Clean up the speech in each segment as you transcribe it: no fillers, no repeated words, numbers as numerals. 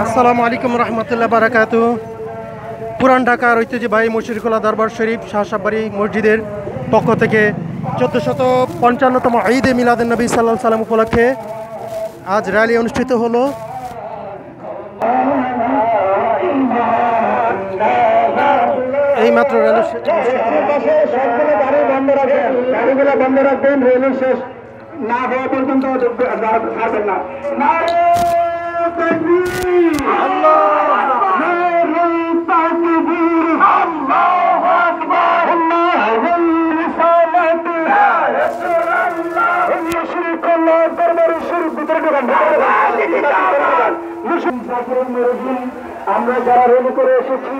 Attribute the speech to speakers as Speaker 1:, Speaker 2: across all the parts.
Speaker 1: আসসালামু আলাইকুম রহমতুল্লাহ বারাকাতু। পুরান ঢাকার ঐতিহ্যবাহী মুশরিকুল্লাহ দরবার শরীফ শাহসাববাড়ি মসজিদের পক্ষ থেকে 1455তম ঈদে মিলাদুন নবী সাল্লাল্লাহু আলাইহি সাল্লাম উপলক্ষে আজ র্যালি অনুষ্ঠিত হলো। এই মাত্র র্যালি
Speaker 2: বন্ধ রাখবেন, রেলি শেষ না হওয়া পর্যন্ত ছাড়বেন না। আমরা যারা রেলি করে এসেছি,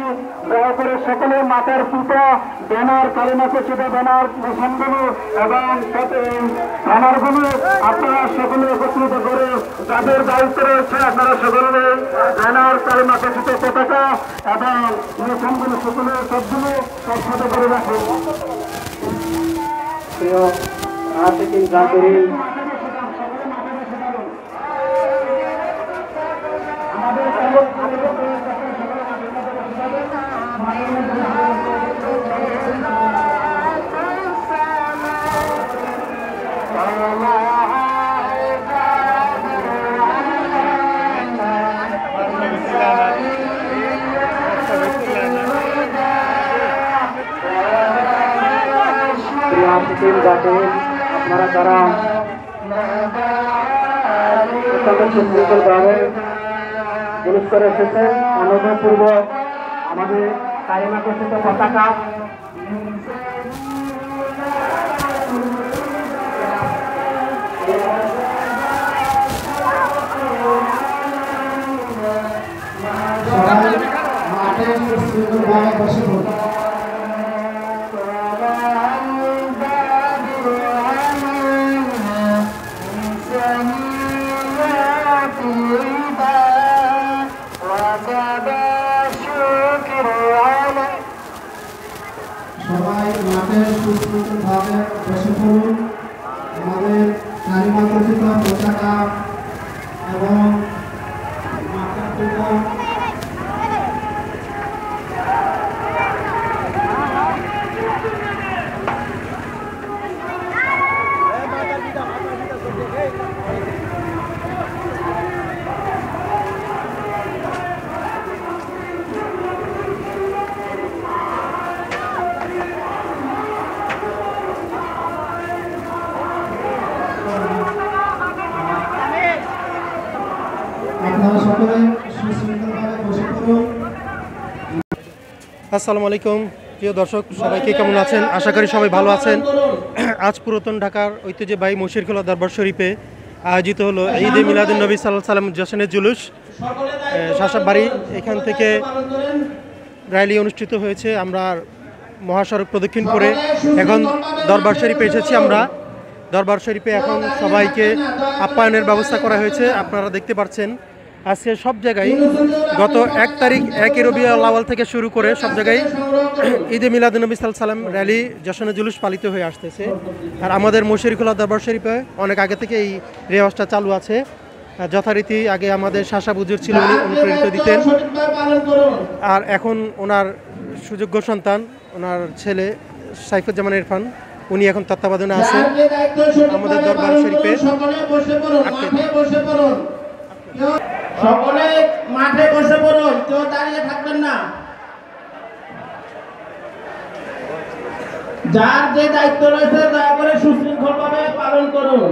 Speaker 2: দয়া করে সকলে মাথার পিতা ব্যানার, কালিমা খচিত ব্যানার, নিশানগুলো এবং ব্যানারগুলো আপনারা সকলে একত্রিত করে যাদের দায়িত্ব রয়েছে আপনারা সকলে ব্যানার, কালিমা খচিত পতাকা এবং নিশানগুলো সকলে সবগুলো একসাথে করে রাখুন। প্রিয় আশিকিন জাকিরিন, আপনারা যারা সুশৃঙ্খলভাবে জুলুস করে এসেছেন, অনুগ্রহপূর্বক আমাদের কালিমা ঘোষিত পতাকা মাঠে সুশৃঙ্খলভাবে বসে পড়ুন। সবাই মাঠে সুশৃঙ্খলভাবে বসে পড়ুন। আমাদের কালিমা ঘোষিত পতাকা এবং মাথার টুপি
Speaker 1: আসসালামু আলাইকুম প্রিয় দর্শক, সবাইকে কেমন আছেন? আশা করি সবাই ভালো আছেন। আজ পুরাতন ঢাকার ঐতিহ্যবাহী মুশরিকুল্লাহ দরবার শরীফে আয়োজিত হলো ঈদে মিলাদুন নবী সাল্লাল্লাহু আলাইহি সাল্লাম জশ্নের জুলুস। শাহসাববাড়ি এখান থেকে র্যালি অনুষ্ঠিত হয়েছে। আমরা মহাসড়ক প্রদক্ষিণ করে এখন দরবার শরীফে এসেছি। আমরা দরবার শরীফে এখন সবাইকে আপ্যায়নের ব্যবস্থা করা হয়েছে। আপনারা দেখতে পাচ্ছেন আজকে সব জায়গায় গত 1 তারিখ 1 রবিউল আউয়াল থেকে শুরু করে সব জায়গায় ঈদে মিলাদুন নবী সাল্লাল্লাহু আলাইহি সাল্লাম র্যালি জশ্নে জুলুস পালিত হয়ে আসতেছে। আর আমাদের মুশরিকুল্লাহ দরবার শরীফে অনেক আগে থেকে এই রেওয়াজটা চালু আছে। যথারীতি আগে আমাদের শাসা হুজুর ছিল, উনি অনুপ্রেরিত দিতেন, আর এখন ওনার সুযোগ্য সন্তান ওনার ছেলে সাইফুজ্জামান ইরফান উনি এখন তত্ত্বাবধানে আছেন আমাদের দরবার শরীফে।
Speaker 3: সকলে মাঠে বসে পড়ুন, কেউ দাঁড়িয়ে থাকবেন না। যার যে দায়িত্ব রয়েছে দয়া করে সুশৃঙ্খলভাবে পালন করুন।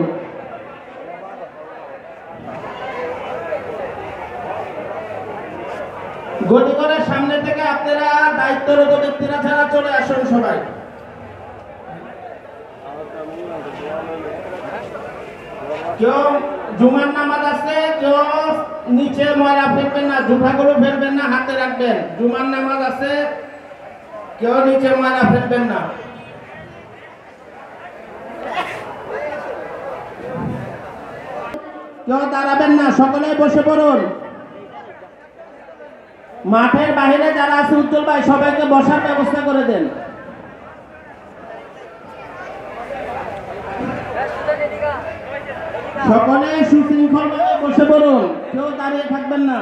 Speaker 3: গতি করে সামনে থেকে আপনারা দায়িত্বরত ব্যক্তিরা ছাড়া চলে আসুন সবাই। কেউ জুমার নামাজ আছে, কেউ নিচে ময়লা ফেলবেন না, জুতাগুলো ফেলবেন না, হাতে রাখবেন। জুমার নামাজ আছে, কেউ নিচে ময়লা ফেলবেন না। কেউ দাঁড়াবেন না, সকলে বসে পড়ুন। মাঠের বাইরে যারা আছে উজ্জ্বল ভাই, সবাইকে বসার ব্যবস্থা করে দেন। সকলে সুশৃঙ্খলভাবে বসে পড়ুন, কেউ দাঁড়িয়ে থাকবেন না।